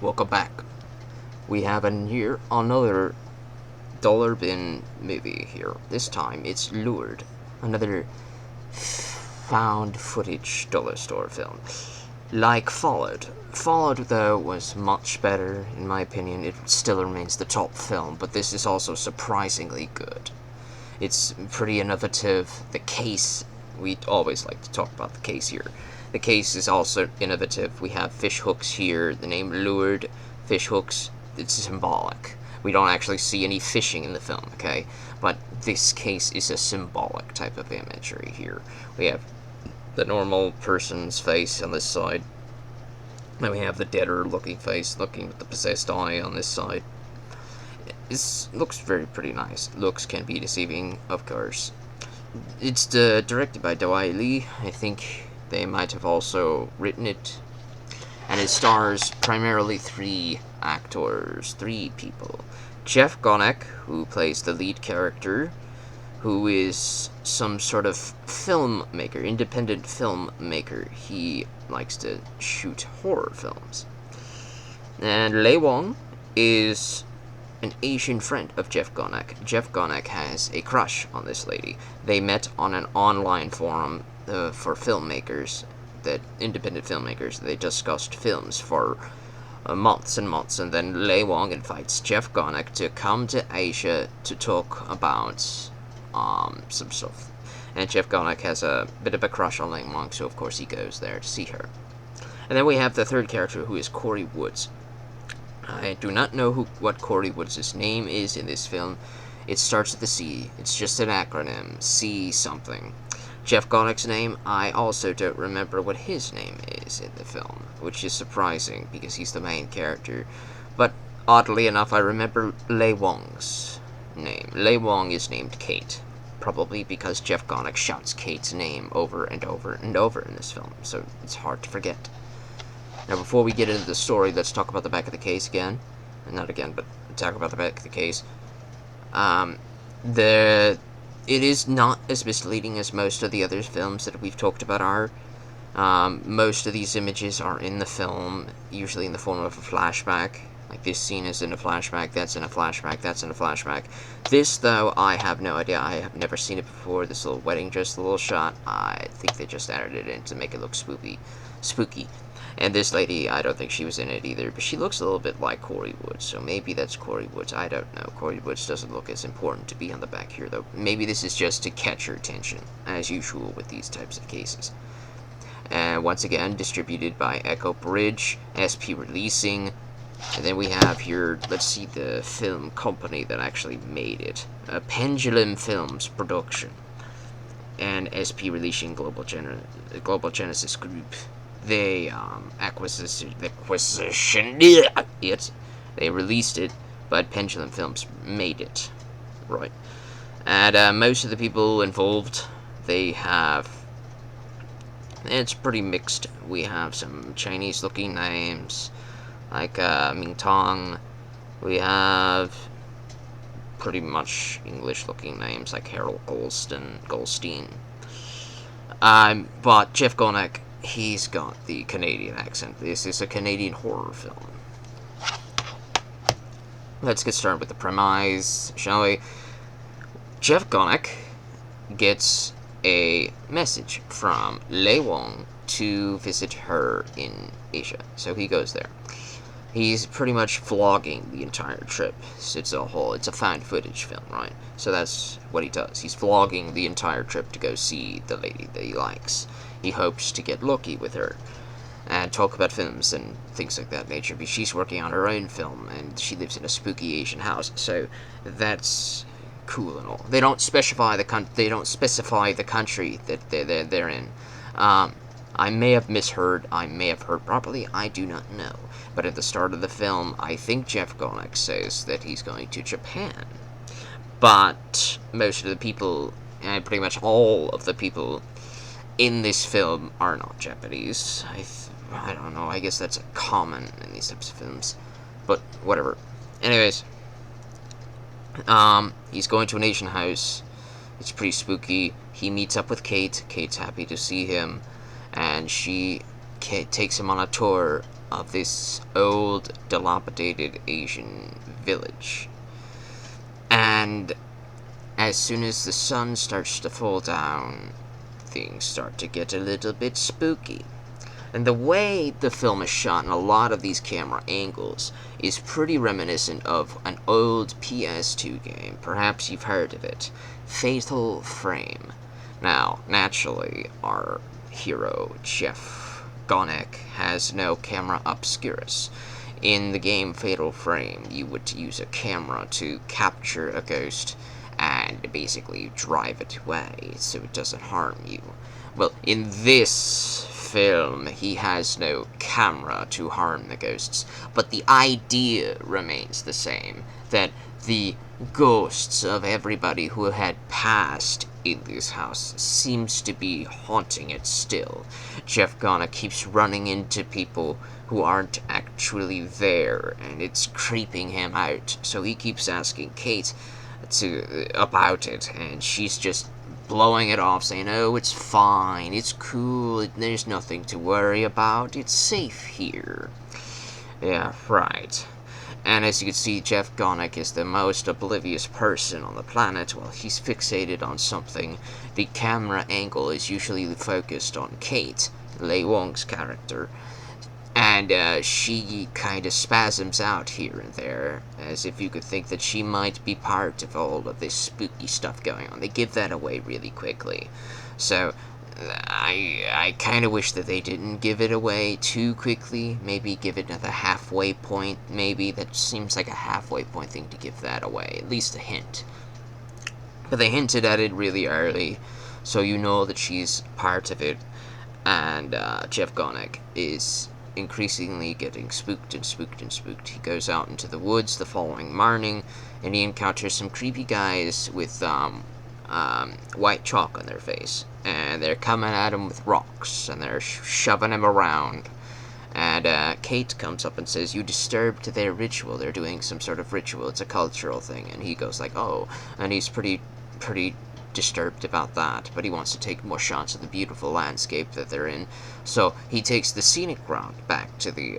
welcome back. We have another dollar bin movie here. This time it's Lured, another found footage dollar store film. Like Fallout though was much better in my opinion. It still remains the top film, but this is also surprisingly good. It's pretty innovative. The case, we always like to talk about the case here. The case is also innovative. We have fish hooks here. The name Lured, fish hooks, it's symbolic. We don't actually see any fishing in the film, okay? But this case is a symbolic type of imagery here. We have the normal person's face on this side. Then we have the deader looking face, looking with the possessed eye on this side. This looks pretty nice. Looks can be deceiving, of course. It's directed by Dawai Lee. I think they might have also written it. And it stars primarily three actors, three people. Jeff Gonek, who plays the lead character, who is some sort of filmmaker, independent filmmaker. He likes to shoot horror films. And Lei Wong is an Asian friend of Jeff Gonek. Jeff Gonek has a crush on this lady. They met on an online forum for filmmakers, that independent filmmakers. They discussed films for months and months, and then Lei Wong invites Jeff Gonek to come to Asia to talk about some stuff. And Jeff Gonek has a bit of a crush on Lei Wong, so of course he goes there to see her. And then we have the third character, who is Corey Woods. I do not know what Corey Woods' name is in this film. It starts with a C. It's just an acronym. C something. Jeff Gonek's name, I also don't remember what his name is in the film, which is surprising because he's the main character. But oddly enough, I remember Lei Wong's name. Lei Wong is named Kate, probably because Jeff Gonek shouts Kate's name over and over and over in this film, so it's hard to forget. Now, before we get into the story, let's talk about the back of the case again. Not again, but talk about the back of the case. It is not as misleading as most of the other films that we've talked about are. Most of these images are in the film, usually in the form of a flashback. Like, this scene is in a flashback, that's in a flashback, that's in a flashback. This, though, I have no idea. I have never seen it before. This little wedding dress, little shot, I think they just added it in to make it look spooky. And this lady, I don't think she was in it either, but she looks a little bit like Corey Woods, so maybe that's Corey Woods. I don't know. Corey Woods doesn't look as important to be on the back here, though. Maybe this is just to catch your attention, as usual with these types of cases. And once again, distributed by Echo Bridge, SP Releasing. And then we have here, let's see the film company that actually made it. Pendulum Films Production. And SP Releasing Global Genesis Group. They acquisition it. They released it, but Pendulum Films made it, right? And most of the people involved, it's pretty mixed. We have some Chinese-looking names, like Ming Tong. We have pretty much English-looking names, like Harold Goldstein. But Jeff Gonek, he's got the Canadian accent. This is a Canadian horror film. Let's get started with the premise, shall we? Jeff Gonek gets a message from Lei Wong to visit her in Asia, so he goes there. He's pretty much vlogging the entire trip. It's a found footage film, right? So that's what he does. He's vlogging the entire trip to go see the lady that he likes. He hopes to get lucky with her and talk about films and things like that nature, because she's working on her own film and she lives in a spooky Asian house, so that's cool and all. They don't specify the country that they're in. I may have misheard, I may have heard properly, I do not know. But at the start of the film, I think Jeff Gonek says that he's going to Japan. But most of the people, and pretty much all of the people in this film, are not Japanese. I don't know, I guess that's common in these types of films. But whatever. Anyways, he's going to an Asian house. It's pretty spooky. He meets up with Kate. Kate's happy to see him, and she takes him on a tour of this old, dilapidated Asian village. And as soon as the sun starts to fall down, things start to get a little bit spooky. And the way the film is shot in a lot of these camera angles is pretty reminiscent of an old PS2 game. Perhaps you've heard of it. Fatal Frame. Now, naturally, our hero, Jeff Gonek, has no camera obscurus. In the game Fatal Frame, you would use a camera to capture a ghost and basically drive it away so it doesn't harm you. Well, in this film, he has no camera to harm the ghosts, but the idea remains the same, that the ghosts of everybody who had passed in this house seems to be haunting it still. Jeff Ghana keeps running into people who aren't actually there, and it's creeping him out, so he keeps asking Kate about it, and she's just blowing it off, saying, oh, it's fine, it's cool, there's nothing to worry about, it's safe here. Yeah, right. And as you can see, Jeff Gonek is the most oblivious person on the planet. While he's fixated on something, the camera angle is usually focused on Kate, Lei Wong's character, and she kind of spasms out here and there, as if you could think that she might be part of all of this spooky stuff going on. They give that away really quickly. So, I kind of wish that they didn't give it away too quickly. Maybe give it another halfway point, maybe. That seems like a halfway point thing to give that away. At least a hint. But they hinted at it really early, so you know that she's part of it. And Jeff Gonek is increasingly getting spooked and spooked and spooked. He goes out into the woods the following morning, and he encounters some creepy guys with white chalk on their face, and they're coming at him with rocks, and they're shoving him around. And Kate comes up and says, you disturbed their ritual. They're doing some sort of ritual. It's a cultural thing. And he goes like, oh, and he's pretty disturbed about that, but he wants to take more shots of the beautiful landscape that they're in. So he takes the scenic route back to the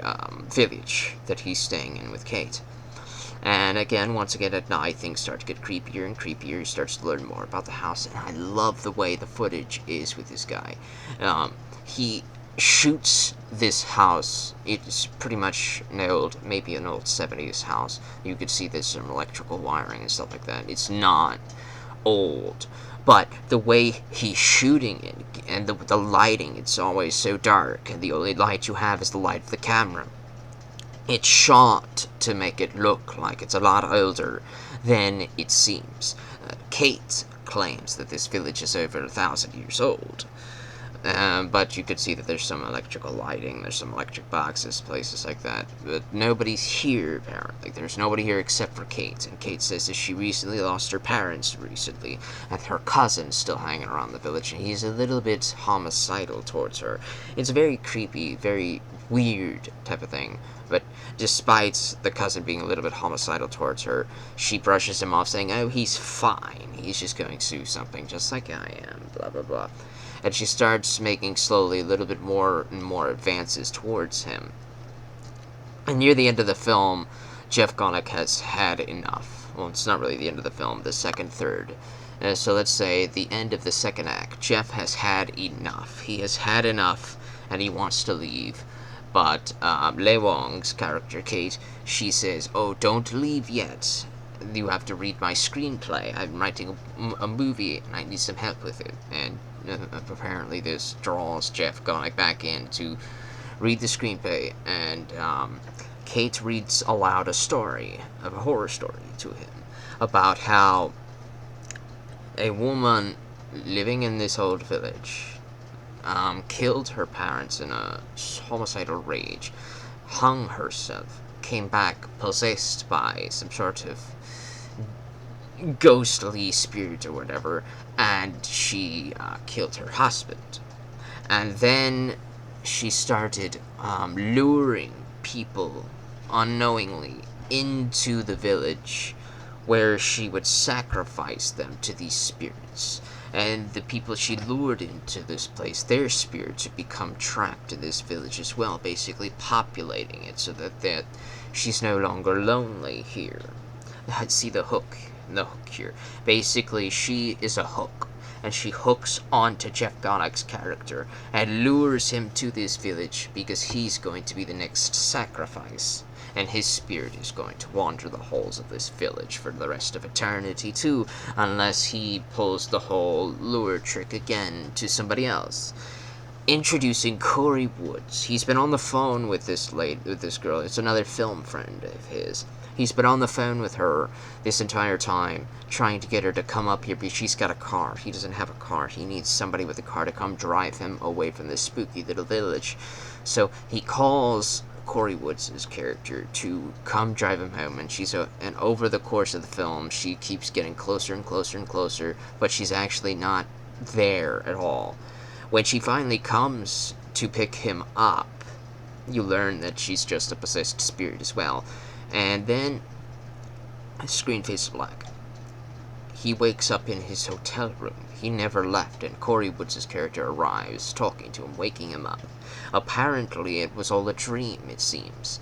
village that he's staying in with Kate. And again, once again at night, things start to get creepier and creepier. He starts to learn more about the house, and I love the way the footage is with this guy. He shoots this house. It's pretty much maybe an old 70s house. You could see there's some electrical wiring and stuff like that. It's not old, but the way he's shooting it and the lighting, it's always so dark, and the only light you have is the light of the camera. It's shot to make it look like it's a lot older than it seems. Kate claims that this village is over 1,000 years old. But you could see that there's some electrical lighting, there's some electric boxes, places like that. But nobody's here, apparently. There's nobody here except for Kate. And Kate says that she recently lost her parents recently, and her cousin's still hanging around the village, and he's a little bit homicidal towards her. It's a very creepy, very weird type of thing. But despite the cousin being a little bit homicidal towards her, she brushes him off, saying, oh, he's fine. He's just going through something just like I am, blah, blah, blah. And she starts making slowly a little bit more and more advances towards him. And near the end of the film, Jeff Gonek has had enough. Well, it's not really the end of the film, the second third. So let's say the end of the second act. Jeff has had enough. He has had enough, and he wants to leave. But Lei Wong's character, Kate, she says, oh, don't leave yet. You have to read my screenplay. I'm writing a movie, and I need some help with it. And apparently this draws Jeff Gonek back in to read the screenplay, and Kate reads aloud a story, a horror story to him, about how a woman living in this old village killed her parents in a homicidal rage, hung herself, came back possessed by some sort of ghostly spirit or whatever, and she killed her husband. And then she started luring people unknowingly into the village, where she would sacrifice them to these spirits. And the people she lured into this place, their spirits have become trapped in this village as well, basically populating it so that she's no longer lonely here. See the hook? The hook here. Basically, she is a hook, and she hooks onto Jeff Gonnick's character and lures him to this village because he's going to be the next sacrifice. And his spirit is going to wander the halls of this village for the rest of eternity too, unless he pulls the whole lure trick again to somebody else. Introducing Corey Woods. He's been on the phone with this girl. It's another film friend of his. He's been on the phone with her this entire time, trying to get her to come up here, because she's got a car. He doesn't have a car. He needs somebody with a car to come drive him away from this spooky little village. So he calls Corey Woods' character to come drive him home, and over the course of the film, she keeps getting closer and closer and closer, but she's actually not there at all. When she finally comes to pick him up, you learn that she's just a possessed spirit as well. And then, screen fades to black. He wakes up in his hotel room. He never left, and Corey Woods' character arrives, talking to him, waking him up. Apparently, it was all a dream, it seems.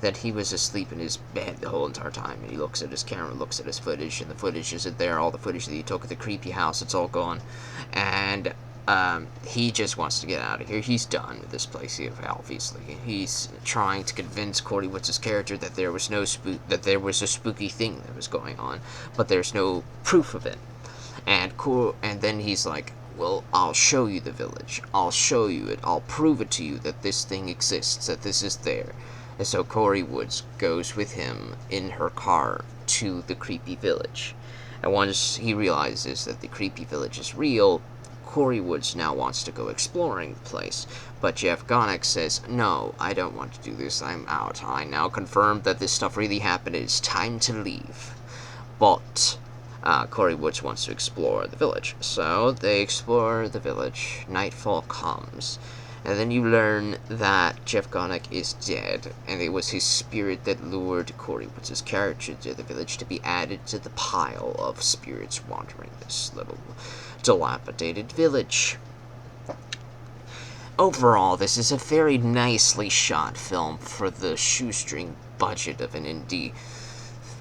That he was asleep in his bed the whole entire time, and he looks at his camera, looks at his footage, and the footage isn't there. All the footage that he took at the creepy house, it's all gone. And he just wants to get out of here. He's done with this place, obviously. He's trying to convince Corey Woods' character that there was a spooky thing that was going on, but there's no proof of it. And then he's like, well, I'll show you the village. I'll show you it. I'll prove it to you that this thing exists, that this is there. And so Corey Woods goes with him in her car to the creepy village. And once he realizes that the creepy village is real, Corey Woods now wants to go exploring the place, but Jeff Gonnick says, no, I don't want to do this, I'm out. I now confirmed that this stuff really happened, it's time to leave. But Corey Woods wants to explore the village, so they explore the village. Nightfall comes, and then you learn that Jeff Gonnick is dead, and it was his spirit that lured Corey Woods' character to the village to be added to the pile of spirits wandering this little dilapidated village. Overall, this is a very nicely shot film for the shoestring budget of an indie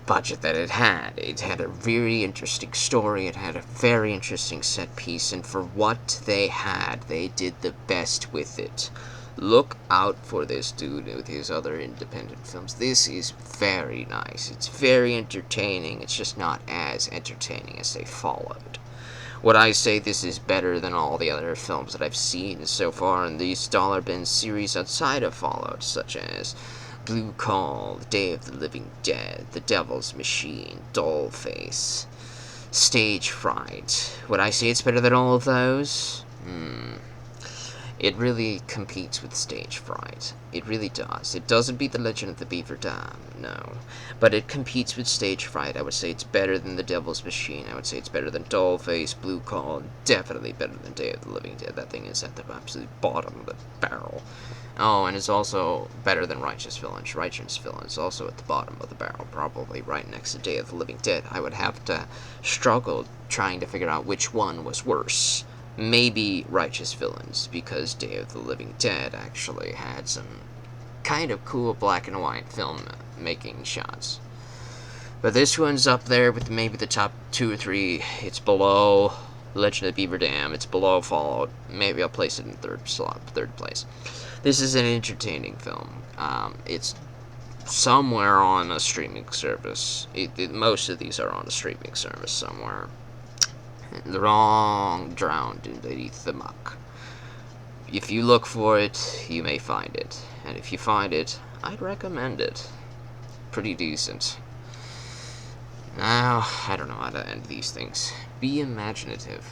budget that it had. It had a very interesting story, it had a very interesting set piece, and for what they had, they did the best with it. Look out for this dude with his other independent films. This is very nice. It's very entertaining. It's just not as entertaining as they followed. Would I say this is better than all the other films that I've seen so far in these Dollar Bin series outside of Fallout, such as Blue Call, The Day of the Living Dead, The Devil's Machine, Dollface, Stage Fright? Would I say it's better than all of those? It really competes with Stage Fright. It really does. It doesn't beat The Legend of the Beaver Dam, no. But it competes with Stage Fright. I would say it's better than The Devil's Machine. I would say it's better than Dollface, Blue Call, definitely better than Day of the Living Dead. That thing is at the absolute bottom of the barrel. Oh, and it's also better than Righteous Villain. Righteous Villain is also at the bottom of the barrel, probably right next to Day of the Living Dead. I would have to struggle trying to figure out which one was worse. Maybe Righteous Villains, because Day of the Living Dead actually had some kind of cool black and white film-making shots. But this one's up there with maybe the top 2 or 3. It's below Legend of the Beaver Dam. It's below Fallout. Maybe I'll place it in third place. This is an entertaining film. It's somewhere on a streaming service. Most of these are on a streaming service somewhere. They're all drowned underneath the muck. If you look for it, you may find it. And if you find it, I'd recommend it. Pretty decent. Now, I don't know how to end these things. Be imaginative.